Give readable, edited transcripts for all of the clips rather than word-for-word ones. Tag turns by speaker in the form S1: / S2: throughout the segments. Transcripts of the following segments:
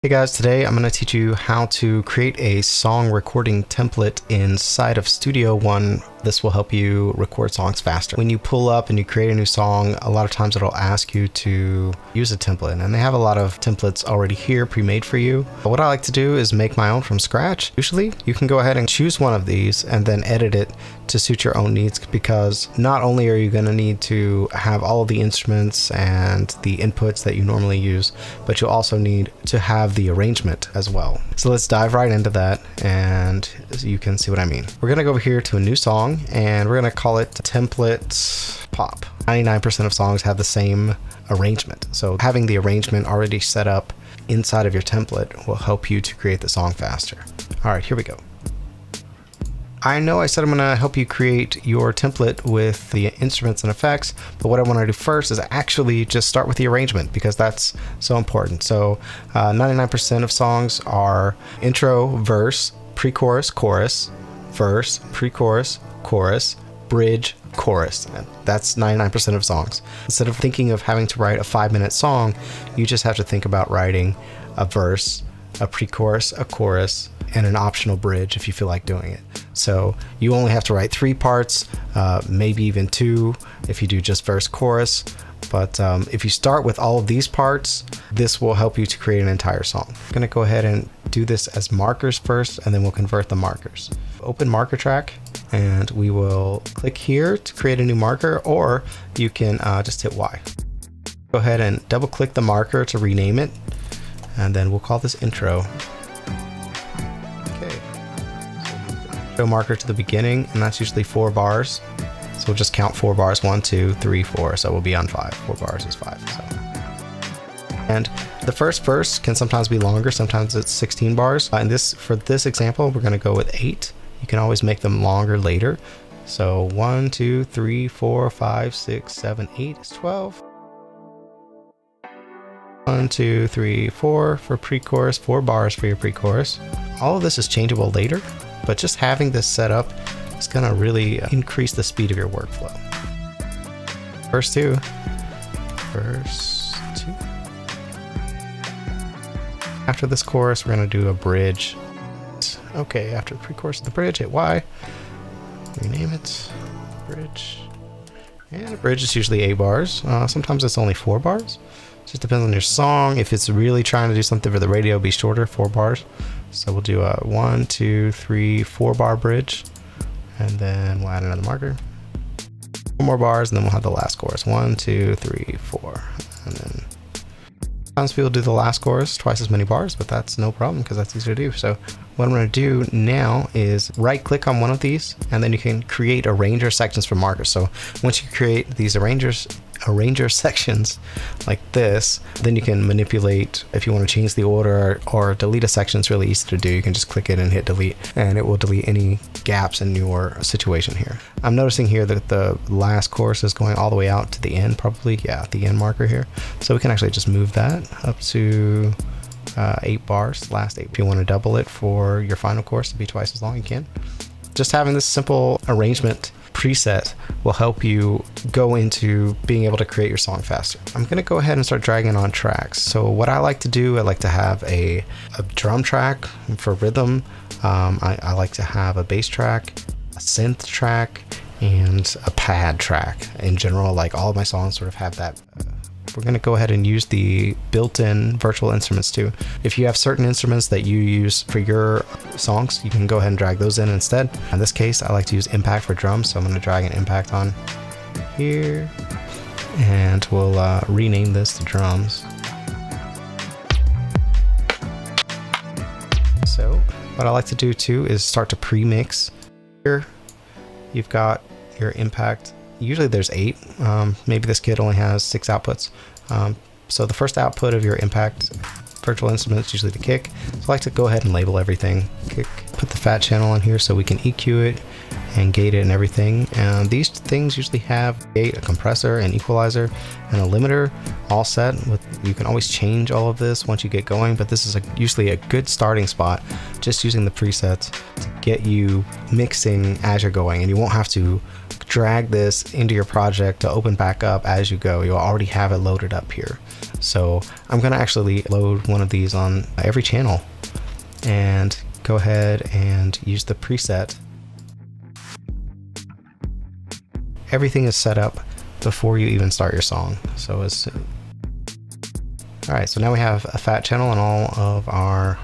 S1: Hey guys, today I'm going to teach you how to create a song recording template inside of Studio One. This will help you record songs faster. When you pull up and you create a new song, a lot of times it'll ask you to use a template, and they have a lot of templates already here pre-made for you. But what I like to do is make my own from scratch. Usually you can go ahead and choose one of these and then edit it to suit your own needs, because not only are you going to need to have all of the instruments and the inputs that you normally use, but you'll also need to have the arrangement as well. So let's dive right into that and you can see what I mean. We're going to go over here to a new song and we're going to call it Template Pop. 99% of songs have the same arrangement. So having the arrangement already set up inside of your template will help you to create the song faster. All right, here we go. I know I said I'm going to help you create your template with the instruments and effects, but what I want to do first is actually just start with the arrangement, because that's so important. So 99% of songs are intro, verse, pre-chorus, chorus, verse, pre-chorus, chorus, bridge, chorus. That's 99% of songs. Instead of thinking of having to write a 5-minute song, you just have to think about writing a verse, a pre-chorus, a chorus, and an optional bridge if you feel like doing it. So you only have to write 3 parts, maybe even 2 if you do just verse, chorus. But if you start with all of these parts, this will help you to create an entire song. I'm going to go ahead and do this as markers first, and then we'll convert the markers. Open marker track, and we will click here to create a new marker, or you can just hit Y. Go ahead and double click the marker to rename it, and then we'll call this intro. Marker to the beginning, and that's usually 4 bars, so we'll just count 4 bars: 1, 2, 3, 4, so we'll be on 5. 4 bars is 5. So. And the first verse can sometimes be longer, sometimes it's 16 bars. And for this example, we're going to go with 8. You can always make them longer later. So 1, 2, 3, 4, 5, 6, 7, 8 is 12. 1, 2, 3, 4 for pre-chorus, 4 bars for your pre-chorus. All of this is changeable later, but just having this set up is going to really increase the speed of your workflow. Verse 2. After this chorus, we're going to do a bridge. Okay, after the pre-chorus, the bridge, hit Y. Rename it. Bridge. And a bridge is usually 8 bars. Sometimes it's only 4 bars. It just depends on your song. If it's really trying to do something for the radio, be shorter, 4 bars. So we'll do a 1, 2, 3, 4 bar bridge, and then we'll add another marker. 4 more bars, and then we'll have the last chorus. 1, 2, 3, 4, and then sometimes people do the last chorus twice as many bars, but that's no problem because that's easier to do. So what I'm going to do now is right click on one of these, and then you can create arranger sections for markers. So once you create these arranger sections like this, then you can manipulate. If you want to change the order or delete a section, it's really easy to do. You can just click it and hit delete, and it will delete any gaps in your situation here. I'm noticing here that the last chorus is going all the way out to the end, probably. Yeah, the end marker here. So we can actually just move that up to 8 bars, last 8. If you want to double it for your final chorus to be twice as long, you can. Just having this simple arrangement preset will help you go into being able to create your song faster. I'm going to go ahead and start dragging on tracks. So what I like to do, I like to have a drum track for rhythm. I like to have a bass track, a synth track, and a pad track. In general, like all of my songs sort of have that. We're going to go ahead and use the built-in virtual instruments too. If you have certain instruments that you use for your songs, you can go ahead and drag those in instead. In this case, I like to use Impact for drums, so I'm going to drag an Impact on here, and we'll rename this to drums. So what I like to do too is start to pre-mix. Here you've got your Impact. Usually there's 8. Maybe this kit only has 6 outputs. So the first output of your Impact virtual instrument is usually the kick. So I like to go ahead and label everything. Kick. Put the fat channel in here so we can EQ it and gate it and everything. And these things usually have a gate, a compressor, an equalizer, and a limiter all set. You can always change all of this once you get going, but this is usually a good starting spot, just using the presets to get you mixing as you're going, and you won't have to drag this into your project to open back up as you go. You'll already have it loaded up here. So I'm gonna actually load one of these on every channel and go ahead and use the preset. Everything is set up before you even start your song. So it's alright, so now we have a fat channel on all of our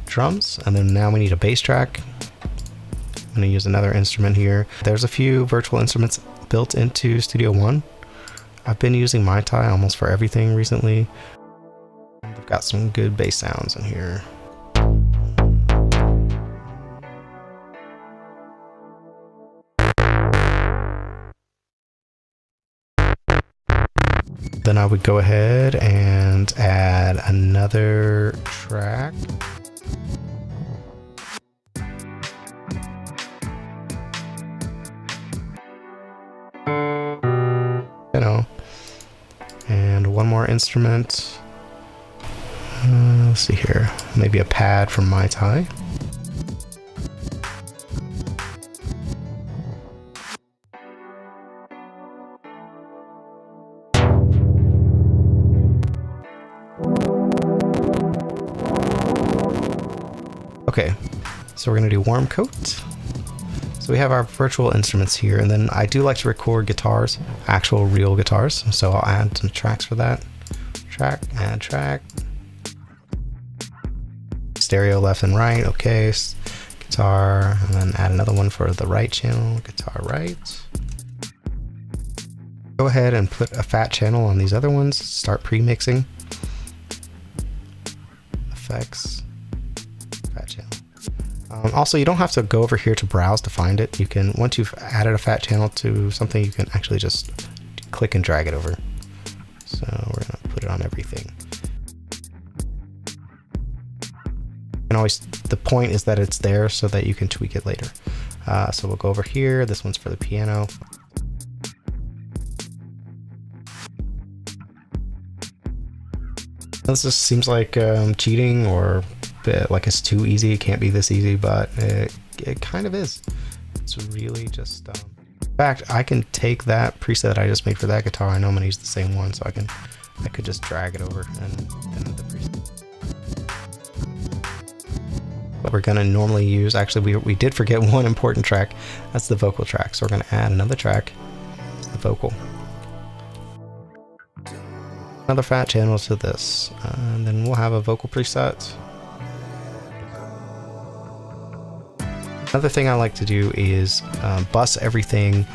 S1: drums, and then now we need a bass track. I'm going to use another instrument here. There's a few virtual instruments built into Studio One. I've been using Maitai almost for everything recently. They've got some good bass sounds in here. Then I would go ahead and add another track. And one more instrument. Let's see here, maybe a pad from Maitai. Okay, so we're gonna do warm coat. So we have our virtual instruments here, and then I do like to record guitars, actual real guitars. So I'll add some tracks for that. Track, add track. Stereo left and right, okay. Guitar, and then add another one for the right channel, guitar right. Go ahead and put a fat channel on these other ones, start pre-mixing. Effects, fat channel. Also, you don't have to go over here to browse to find it. You can, once you've added a fat channel to something, you can actually just click and drag it over. So we're gonna put it on everything. And always, the point is that it's there so that you can tweak it later. So we'll go over here. This one's for the piano. This just seems like cheating, or like it's too easy. It can't be this easy, but it kind of is. It's really just in fact, I can take that preset I just made for that guitar. I know I'm gonna use the same one, so I could just drag it over and then the preset. What we're gonna normally use, actually we did forget one important track. That's the vocal track, so we're gonna add another track, the vocal. Another fat channel to this, and then we'll have a vocal preset. Another thing I like to do is bus everything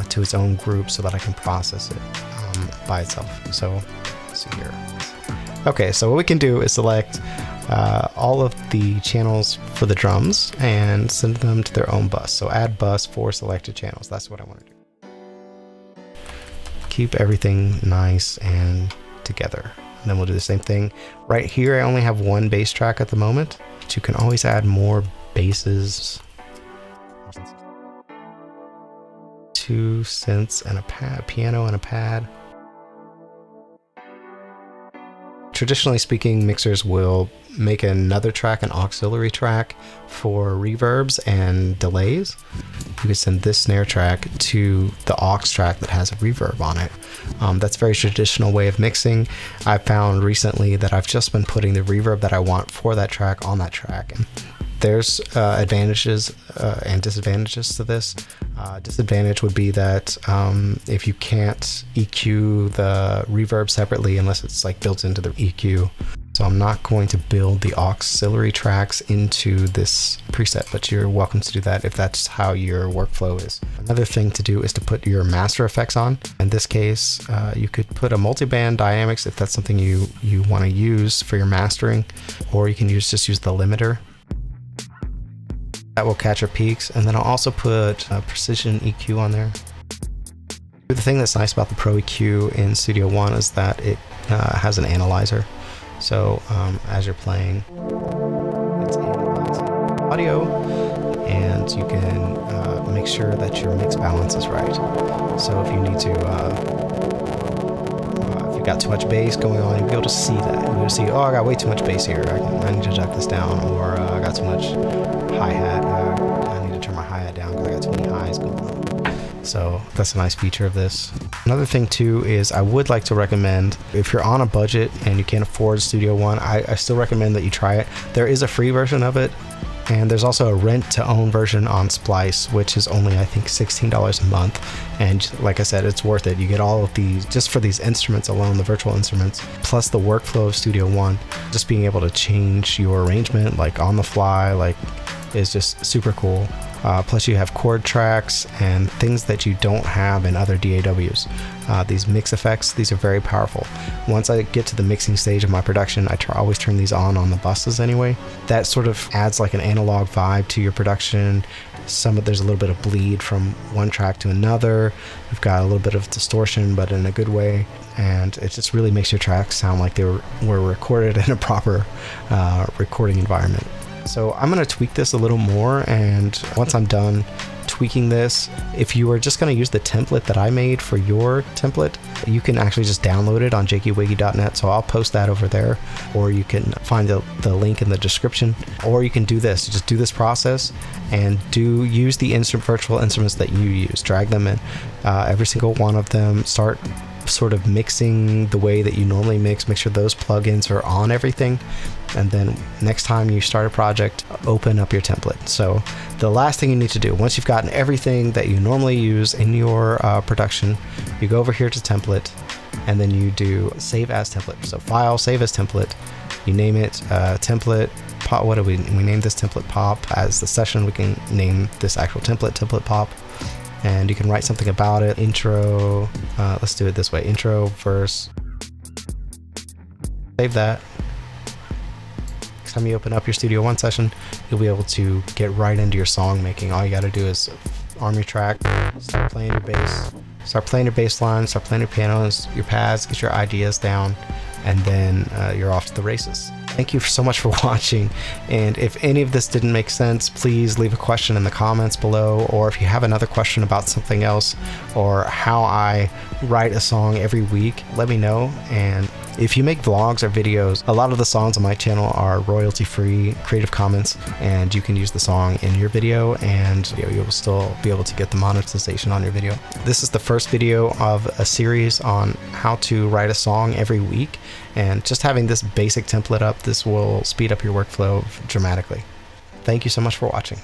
S1: to its own group so that I can process it by itself. So let's see here. Okay, so what we can do is select all of the channels for the drums and send them to their own bus. So add bus for selected channels. That's what I want to do. Keep everything nice and together. And then we'll do the same thing. Right here, I only have one bass track at the moment, but you can always add more basses. 2 synths and a pad, piano and a pad. Traditionally speaking, mixers will make another track, an auxiliary track for reverbs and delays. You can send this snare track to the aux track that has a reverb on it. That's a very traditional way of mixing. I've found recently that I've just been putting the reverb that I want for that track on that track. And there's advantages and disadvantages to this. Disadvantage would be that if you can't EQ the reverb separately unless it's like built into the EQ. So I'm not going to build the auxiliary tracks into this preset, but you're welcome to do that if that's how your workflow is. Another thing to do is to put your master effects on. In this case, you could put a multiband dynamics if that's something you want to use for your mastering, or you can just use the limiter. That will catch your peaks, and then I'll also put a precision EQ on there. The thing that's nice about the Pro EQ in Studio One is that it has an analyzer. So as you're playing, it's analyzing audio, and you can make sure that your mix balance is right. So if you need to, if you've got too much bass going on, you'll be able to see that. You'll be able to see, oh, I got way too much bass here. I need to jack this down, or I got too much hi-hat. So that's a nice feature of this. Another thing too is I would like to recommend, if you're on a budget and you can't afford Studio One, I still recommend that you try it. There is a free version of it, and there's also a rent to own version on Splice, which is only, I think, $16 a month. And like I said, it's worth it. You get all of these just for these instruments alone, the virtual instruments, plus the workflow of Studio One. Just being able to change your arrangement like on the fly, like, is just super cool. Plus you have chord tracks and things that you don't have in other DAWs. These mix effects, these are very powerful. Once I get to the mixing stage of my production, I always turn these on the buses anyway. That sort of adds like an analog vibe to your production. There's a little bit of bleed from one track to another. We've got a little bit of distortion, but in a good way. And it just really makes your tracks sound like they were recorded in a proper recording environment. So I'm going to tweak this a little more, and once I'm done tweaking this, if you are just going to use the template that I made for your template, you can actually just download it on jakeyWiggy.net. So I'll post that over there, or you can find the link in the description, or you can do this, just do this process and use the virtual instruments that you use, drag them in, every single one of them, start sort of mixing the way that you normally mix, make sure those plugins are on everything, and then next time you start a project, open up your template. So the last thing you need to do, once you've gotten everything that you normally use in your production, you go over here to template, and then you do save as template. So file, save as template, you name it template pop. What do we name this? Template pop. As the session, we can name this actual template pop. And you can write something about it. Intro, let's do it this way. Intro, verse. Save that. Next time you open up your Studio One session, you'll be able to get right into your song making. All you got to do is arm your track, start playing your bass, start playing your bass line, start playing your pianos, your pads, get your ideas down, and then you're off to the races. Thank you so much for watching, and if any of this didn't make sense, please leave a question in the comments below, or if you have another question about something else or how I write a song every week, let me know. And if you make vlogs or videos, a lot of the songs on my channel are royalty free, Creative Commons, and you can use the song in your video, and you'll still be able to get the monetization on your video. This is the first video of a series on how to write a song every week, and just having this basic template up, this will speed up your workflow dramatically. Thank you so much for watching.